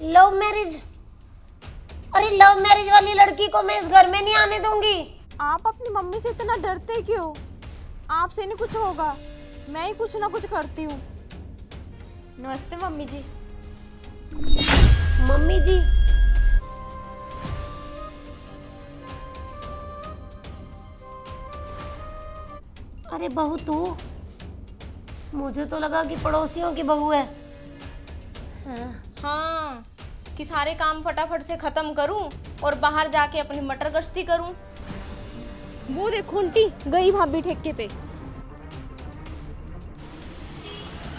Love marriage? अरे love marriage वाली लड़की को मैं इस घर में नहीं आने दूंगी। आप अपनी मम्मी से इतना डरते क्यों? आपसे नहीं कुछ होगा, मैं ही कुछ ना कुछ करती हूँ। नमस्ते मम्मी जी। मम्मी जी? अरे बहू तू? मुझे तो लगा कि पड़ोसियों की बहू है। हाँ, कि सारे काम फटाफट से खत्म करूं और बाहर जाके अपनी मटर गश्ती करूं। वो देखो आंटी, गई भाभी ठेके पे।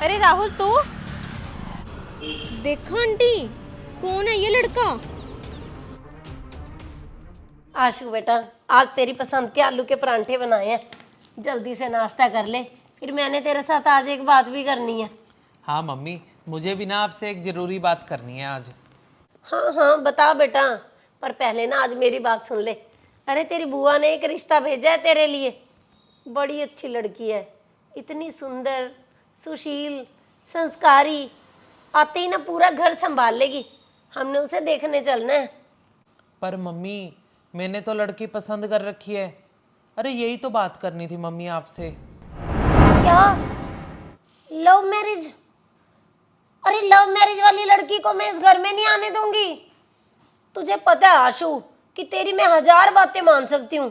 अरे राहुल तू देखा आंटी, कौन है ये लड़का? आशु बेटा, आज तेरी पसंद के आलू के परांठे बनाए हैं, जल्दी से नाश्ता कर ले। फिर मैंने तेरे साथ आज एक बात भी करनी है। हाँ मम्मी, मुझे भी ना आपसे एक ज़रूरी बात करनी है आज। हाँ हाँ बता बेटा, पर पहले ना आज मेरी बात सुन ले। अरे तेरी बुआ ने एक रिश्ता भेजा है तेरे लिए। बड़ी अच्छी लड़की है, इतनी सुंदर, सुशील, संस्कारी, आते ही ना पूरा घर संभाल लेगी। हमने उसे देखने चलना है। पर मम्मी, मैंने तो लड़की पसंद कर रखी है। अरे यही तो बात करनी थी मम्मी आपसे। क्या? Love marriage? अरे लव मैरिज वाली लड़की को मैं इस घर में नहीं आने दूंगी। तुझे पता है आशु कि तेरी मैं 1000 बातें मान सकती हूँ,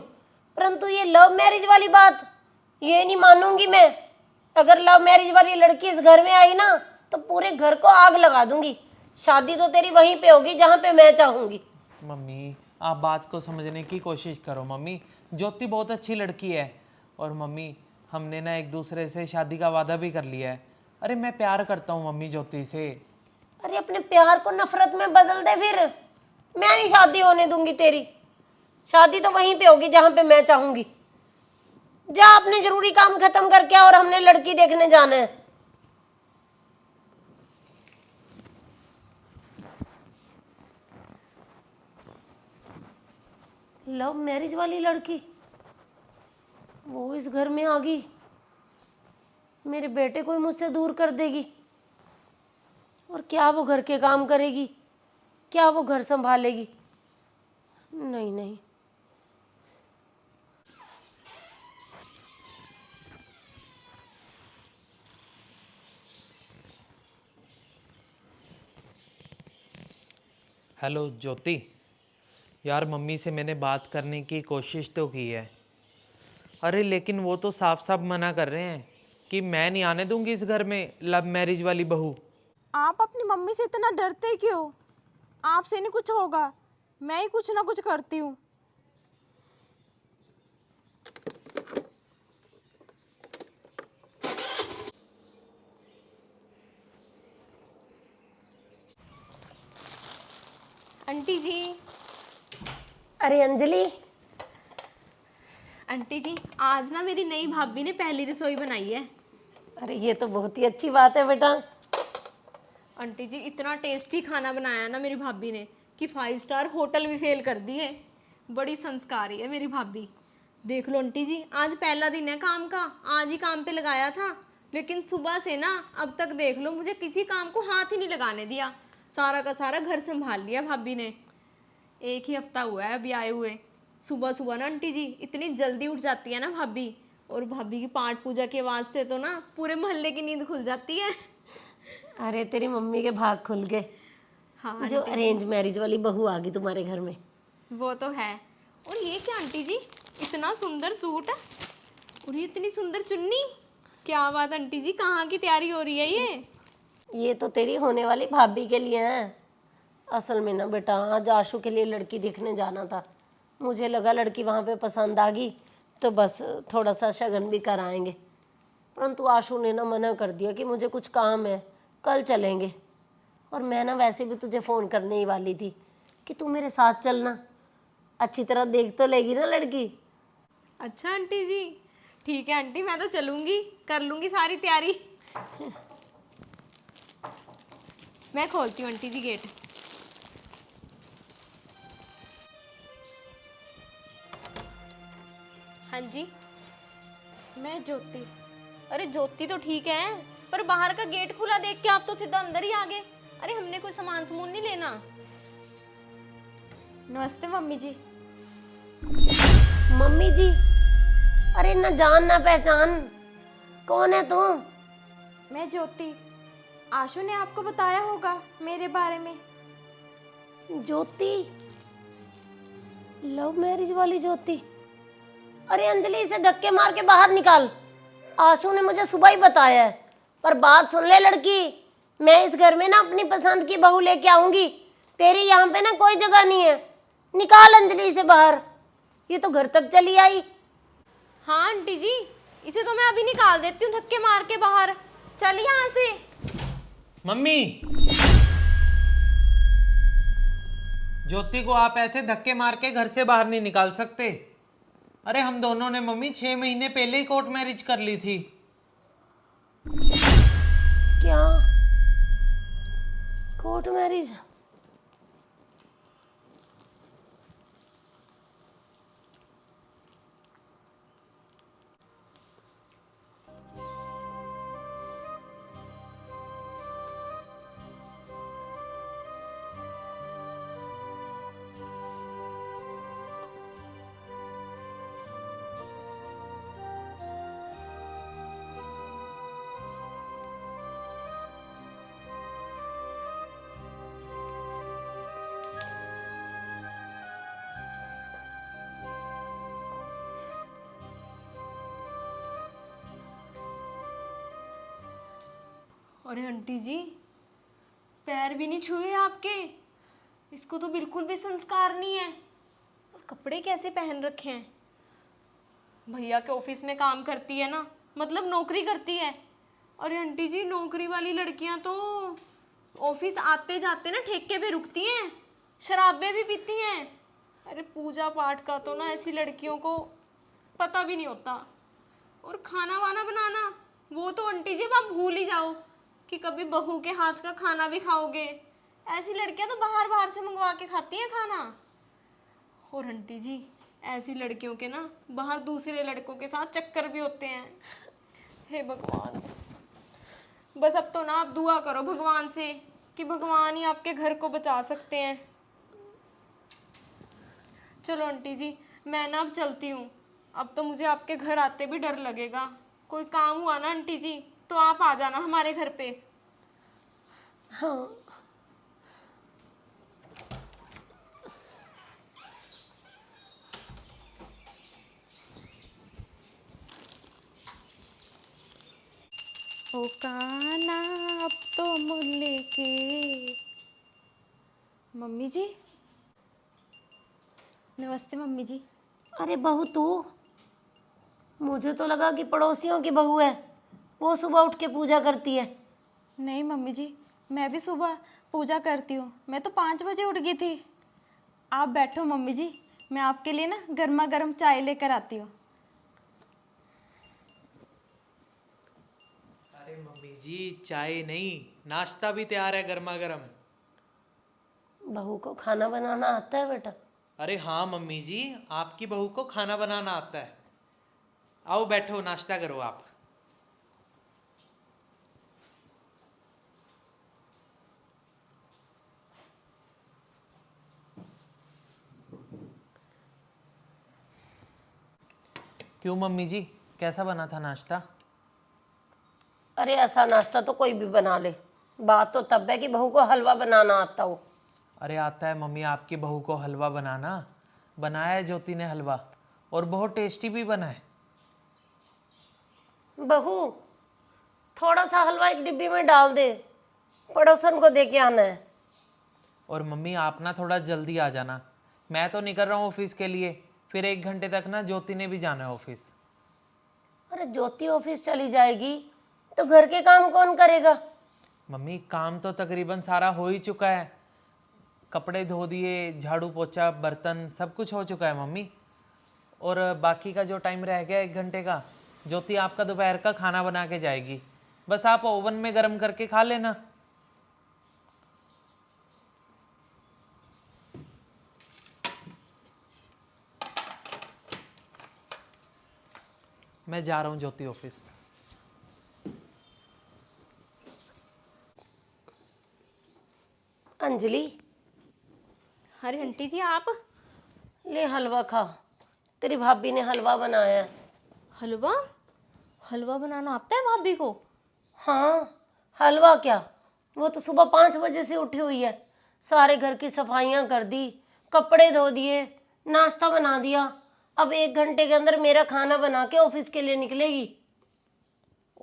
परंतु ये लव मैरिज वाली बात ये नहीं मानूंगी मैं। अगर लव मैरिज वाली लड़की इस घर में आई ना तो पूरे घर को आग लगा दूंगी। शादी तो तेरी वहीं पे होगी जहाँ पे मैं चाहूंगी। मम्मी, आप बात को समझने की कोशिश करो। मम्मी, ज्योति बहुत अच्छी लड़की है। और मम्मी, हमने ना एक दूसरे से शादी का वादा भी कर लिया है। अरे मैं प्यार करता हूँ मम्मी ज्योति से। अरे अपने प्यार को नफरत में बदल दे फिर। मैं नहीं शादी होने दूंगी तेरी। शादी तो वहीं पे होगी जहाँ पे मैं चाहूंगी। जा अपने जरूरी काम खत्म करके आ और हमने लड़की देखने जाना है। लव मैरिज वाली लड़की वो इस घर में आ गई, मेरे बेटे को ही मुझसे दूर कर देगी। और क्या वो घर के काम करेगी? क्या वो घर संभालेगी? नहीं नहीं। हेलो ज्योति, यार मम्मी से मैंने बात करने की कोशिश तो की है। अरे लेकिन वो तो साफ साफ मना कर रहे हैं कि मैं नहीं आने दूंगी इस घर में लव मैरिज वाली बहू। आप अपनी मम्मी से इतना डरते क्यों? आपसे नहीं कुछ होगा, मैं ही कुछ ना कुछ करती हूँ। आंटी जी, अरे अंजलि, आंटी जी आज ना मेरी नई भाभी ने पहली रसोई बनाई है। अरे ये तो बहुत ही अच्छी बात है बेटा। आंटी जी इतना टेस्टी खाना बनाया ना मेरी भाभी ने कि 5 स्टार होटल भी फेल कर दिए। बड़ी संस्कारी है मेरी भाभी। देख लो आंटी जी, आज पहला दिन है काम का, आज ही काम पे लगाया था, लेकिन सुबह से ना अब तक देख लो मुझे किसी काम को हाथ ही नहीं लगाने दिया। सारा का सारा घर संभाल लिया भाभी ने। एक ही हफ्ता हुआ है अभी आए हुए। सुबह सुबह ना आंटी जी इतनी जल्दी उठ जाती है ना भाभी, और भाभी की पाठ पूजा की आवाज़ से तो ना पूरे मोहल्ले की नींद खुल जाती है। अरे तेरी मम्मी के भाग खुल गए। हाँ जो अरेंज मैरिज वाली बहू आ गई तुम्हारे घर में। वो तो है। और ये क्या आंटी जी, इतना सुंदर सूट है और ये इतनी सुंदर चुन्नी, क्या बात आंटी जी, कहाँ की तैयारी हो रही है ये तो तेरी होने वाली भाभी के लिए है। असल में ना बेटा, आज आशु के लिए लड़की देखने जाना था। मुझे लगा लड़की वहाँ पे पसंद आ गई तो बस थोड़ा सा शगन भी कराएंगे, परंतु आशु ने ना मना कर दिया कि मुझे कुछ काम है, कल चलेंगे। और मैं ना वैसे भी तुझे फ़ोन करने ही वाली थी कि तू मेरे साथ चलना, अच्छी तरह देख तो लेगी ना लड़की। अच्छा आंटी जी, ठीक है आंटी, मैं तो चलूँगी, कर लूँगी सारी तैयारी। मैं खोलती हूँ आंटी जी गेट। हाँ जी। मैं ज्योति। अरे ज्योति तो ठीक है, पर बाहर का गेट खुला देख के आप तो सीधा अंदर ही आ गए। अरे हमने कोई सामान समून नहीं लेना। नमस्ते मम्मी जी। मम्मी जी? अरे ना जान ना पहचान, कौन है तू? मैं ज्योति। आशु ने आपको बताया होगा मेरे बारे में। ज्योति? लव मैरिज वाली ज्योति? अरे अंजलि, इसे धक्के मार के बाहर निकाल। आशु ने मुझे सुबह ही बताया है। पर बात सुन ले लड़की, मैं इस घर में ना अपनी पसंद की बहू लेके आऊंगी। तेरी यहाँ पे ना कोई जगह नहीं है। निकाल अंजलि से बाहर। ये तो घर तक चली आई। हाँ आंटी जी, इसे तो मैं अभी निकाल देती हूँ धक्के मार के बाहर। चल यहाँ से। मम्मी, ज्योति को आप ऐसे धक्के मार के घर से बाहर नहीं निकाल सकते। अरे हम दोनों ने मम्मी 6 महीने पहले ही कोर्ट मैरिज कर ली थी। क्या? Court marriage? अरे आंटी जी, पैर भी नहीं छुए आपके। इसको तो बिल्कुल भी संस्कार नहीं है। और कपड़े कैसे पहन रखे हैं। भैया के ऑफिस में काम करती है ना, मतलब नौकरी करती है। अरे आंटी जी, नौकरी वाली लड़कियां तो ऑफिस आते जाते ना ठेके पे रुकती हैं, शराबे भी पीती हैं। अरे पूजा पाठ का तो ना ऐसी लड़कियों को पता भी नहीं होता। और खाना वाना बनाना, वो तो आंटी जी आप भूल ही जाओ कि कभी बहू के हाथ का खाना भी खाओगे। ऐसी लड़कियां तो बाहर बाहर से मंगवा के खाती हैं खाना। और आंटी जी, ऐसी लड़कियों के ना बाहर दूसरे लड़कों के साथ चक्कर भी होते हैं। हे भगवान, बस अब तो ना आप दुआ करो भगवान से कि भगवान ही आपके घर को बचा सकते हैं। चलो आंटी जी, मैं ना अब चलती हूँ। अब तो मुझे आपके घर आते भी डर लगेगा। कोई काम हुआ ना आंटी जी, तो आप आ जाना हमारे घर पे। हाँ। ओ काना अब तो मुल्ले के। मम्मी जी। नमस्ते मम्मी जी। अरे बहू तू? मुझे तो लगा कि पड़ोसियों की बहू है, वो सुबह उठ के पूजा करती है। नहीं मम्मी जी, मैं भी सुबह पूजा करती हूँ। मैं तो 5 बजे उठ गई थी। आप बैठो मम्मी जी, मैं आपके लिए ना गर्मा गर्म चाय लेकर आती हूँ। अरे मम्मी जी, चाय नहीं, नाश्ता भी तैयार है गर्मा गर्म। बहू को खाना बनाना आता है बेटा? अरे हाँ मम्मी जी, आपकी बहू को खाना बनाना आता है। आओ बैठो, नाश्ता करो आप। क्यों मम्मी जी, कैसा बना था नाश्ता? अरे ऐसा नाश्ता तो कोई भी बना ले, बात तो तब है कि बहू को हलवा बनाना आता हो। अरे आता है मम्मी आपकी बहू को हलवा बनाना। बनाया है ज्योति ने हलवा, और बहुत टेस्टी भी बना है। बहू, थोड़ा सा हलवा एक डिब्बी में डाल दे, पड़ोसन को दे के आना है। और मम्मी आप ना थोड़ा जल्दी आ जाना, मैं तो निकल रहा हूँ ऑफिस के लिए। फिर 1 घंटे तक ना ज्योति ने भी जाना है ऑफिस। अरे ज्योति ऑफिस चली जाएगी तो घर के काम कौन करेगा? मम्मी काम तो तकरीबन सारा हो ही चुका है। कपड़े धो दिए, झाड़ू पोछा बर्तन सब कुछ हो चुका है मम्मी। और बाकी का जो टाइम रह गया 1 घंटे का, ज्योति आपका दोपहर का खाना बना के जाएगी। बस आप ओवन में गर्म करके खा लेना। मैं जा रहा हूँ ज्योति ऑफिस। अंजलि, अरे आंटी जी आप ले हलवा खा। तेरी भाभी ने हलवा बनाया है। हलवा हलवा बनाना आता है भाभी को? हाँ, हलवा क्या, वो तो सुबह 5 बजे से उठी हुई है। सारे घर की सफाइयाँ कर दी, कपड़े धो दिए, नाश्ता बना दिया। अब 1 घंटे के अंदर मेरा खाना बना के ऑफिस के लिए निकलेगी।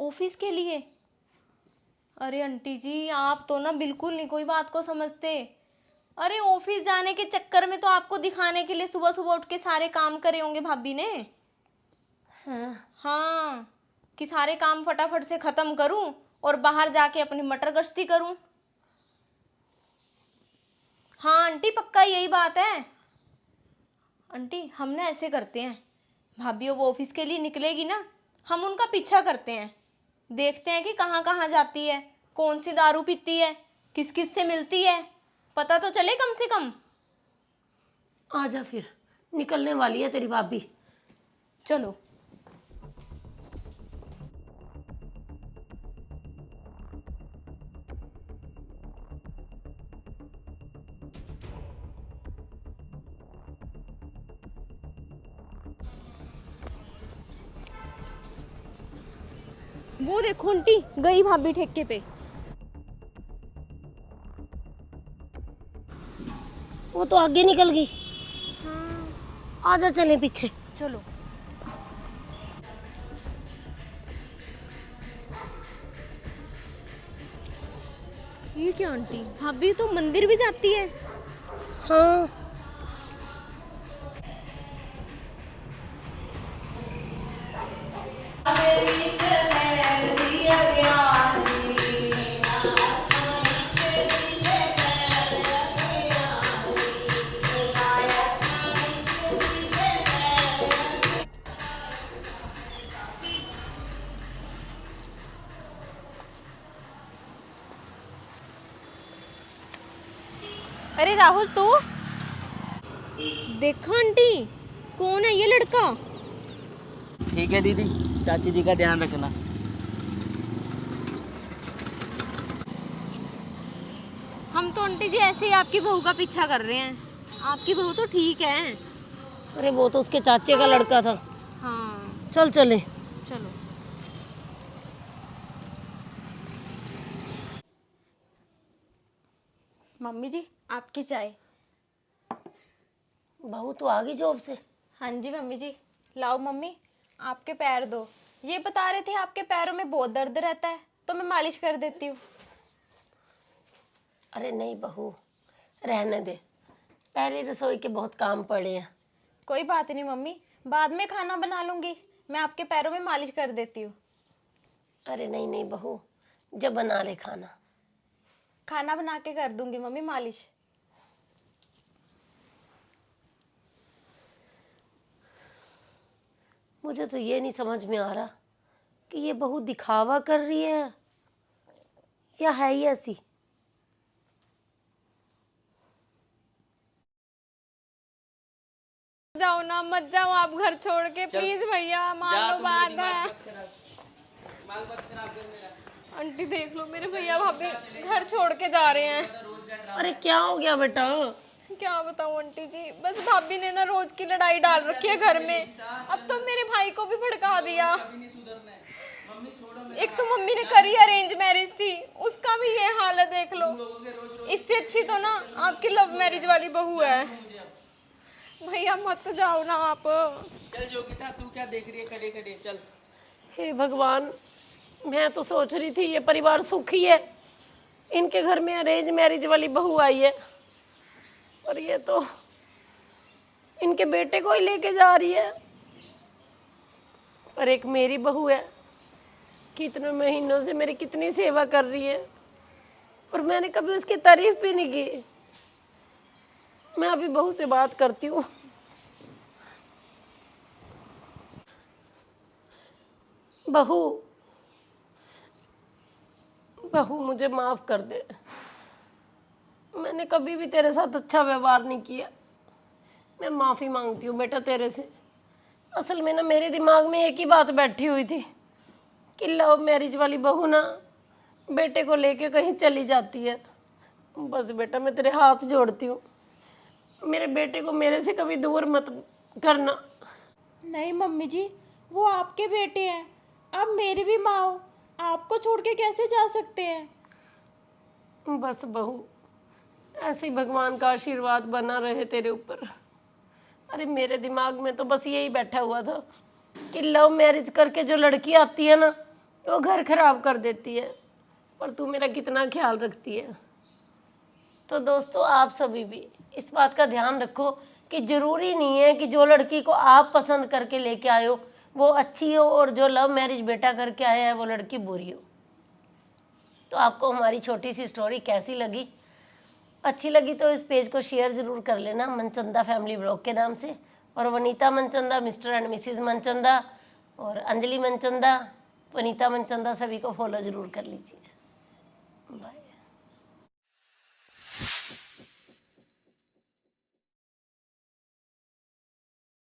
ऑफिस के लिए? अरे आंटी जी आप तो ना बिल्कुल नहीं कोई बात को समझते। अरे ऑफिस जाने के चक्कर में तो आपको दिखाने के लिए सुबह सुबह उठ के सारे काम करे होंगे भाभी ने। हाँ, हाँ, कि सारे काम फटाफट से खत्म करूं और बाहर जाके अपनी मटर गश्ती करूं। हाँ आंटी पक्का यही बात है। आंटी हम ना ऐसे करते हैं, भाभी वो ऑफिस के लिए निकलेगी ना, हम उनका पीछा करते हैं, देखते हैं कि कहाँ कहाँ जाती है, कौन सी दारू पीती है, किस किस से मिलती है, पता तो चले कम से कम। आजा फिर, निकलने वाली है तेरी भाभी। चलो। वो देखो आंटी गई भाभी ठेके पे। वो तो आगे निकल गई। आजा चलें पीछे। चलो। ये क्या आंटी, भाभी तो मंदिर भी जाती है? हाँ, अरे राहुल तू देखा आंटी, कौन है ये लड़का? ठीक है दीदी, चाची जी का ध्यान रखना। हम तो आंटी जी ऐसे ही आपकी बहू का पीछा कर रहे हैं। आपकी बहू तो ठीक है। अरे वो तो उसके चाचे का लड़का था। हाँ चल चले। चलो। मम्मी जी आपकी चाय। बहू तो आ गई जॉब से? हाँ जी मम्मी जी। लाओ मम्मी आपके पैर दो। ये बता रहे थे आपके पैरों में बहुत दर्द रहता है, तो मैं मालिश कर देती हूँ। अरे नहीं बहू, रहने दे, पहले रसोई के बहुत काम पड़े हैं। कोई बात नहीं मम्मी, बाद में खाना बना लूँगी, मैं आपके पैरों में मालिश कर देती हूँ। अरे नहीं नहीं बहू, जब बना ले खाना। खाना बना के कर दूँगी मम्मी मालिश। मुझे तो ये नहीं समझ में आ रहा कि ये बहू दिखावा कर रही है या है ही ऐसी। जाओ ना, मत जाओ आप घर छोड़ के प्लीज भैया, मान लो बात है। आंटी देख लो मेरे भैया भाभी घर छोड़ के जा रहे हैं। अरे क्या हो गया बेटा? क्या बताऊं आंटी जी, बस भाभी ने ना रोज की लड़ाई डाल रखी है घर में। अब तो मेरे भाई को भी भड़का दिया। एक तो मम्मी ने करी अरेंज मैरिज थी, उसका भी ये हाल है देख लो। इससे अच्छी तो ना आपकी लव मैरिज वाली बहू है। भैया मत जाओ ना आप। चल जोगिता, तू क्या देख रही है खड़े खड़े, चल। हे भगवान, मैं तो सोच रही थी ये परिवार सुखी है, इनके घर में अरेंज मैरिज वाली बहू आई है, और ये तो इनके बेटे को ही लेके जा रही है। और एक मेरी बहू है, कितने महीनों से मेरी कितनी सेवा कर रही है, और मैंने कभी उसकी तारीफ भी नहीं की। मैं अभी बहू से बात करती हूँ। बहू, बहू मुझे माफ कर दे, मैंने कभी भी तेरे साथ अच्छा व्यवहार नहीं किया। मैं माफ़ी मांगती हूँ बेटा तेरे से। असल में ना मेरे दिमाग में एक ही बात बैठी हुई थी कि लव मैरिज वाली बहू ना बेटे को लेके कहीं चली जाती है, बस बेटा मैं तेरे हाथ जोड़ती हूँ, मेरे बेटे को मेरे से कभी दूर मत करना। नहीं मम्मी जी, वो आपके बेटे हैं, आप मेरी भी माँ हो, आपको छोड़ के कैसे जा सकते हैं। बस बहू, ऐसे ही भगवान का आशीर्वाद बना रहे तेरे ऊपर। अरे मेरे दिमाग में तो बस यही बैठा हुआ था कि लव मैरिज करके जो लड़की आती है ना, वो घर खराब कर देती है, पर तू मेरा कितना ख्याल रखती है। तो दोस्तों, आप सभी भी इस बात का ध्यान रखो कि ज़रूरी नहीं है कि जो लड़की को आप पसंद करके लेके आए हो वो अच्छी हो, और जो लव मैरिज बेटा करके आया है वो लड़की बुरी हो। तो आपको हमारी छोटी सी स्टोरी कैसी लगी? अच्छी लगी तो इस पेज को शेयर ज़रूर कर लेना मनचंदा फैमिली ब्लॉग के नाम से। और Vanita Manchanda, mister and Mrs Manchanda और अंजलि मनचंदा, वनीता मनचंदा, सभी को फॉलो ज़रूर कर लीजिए। बाय।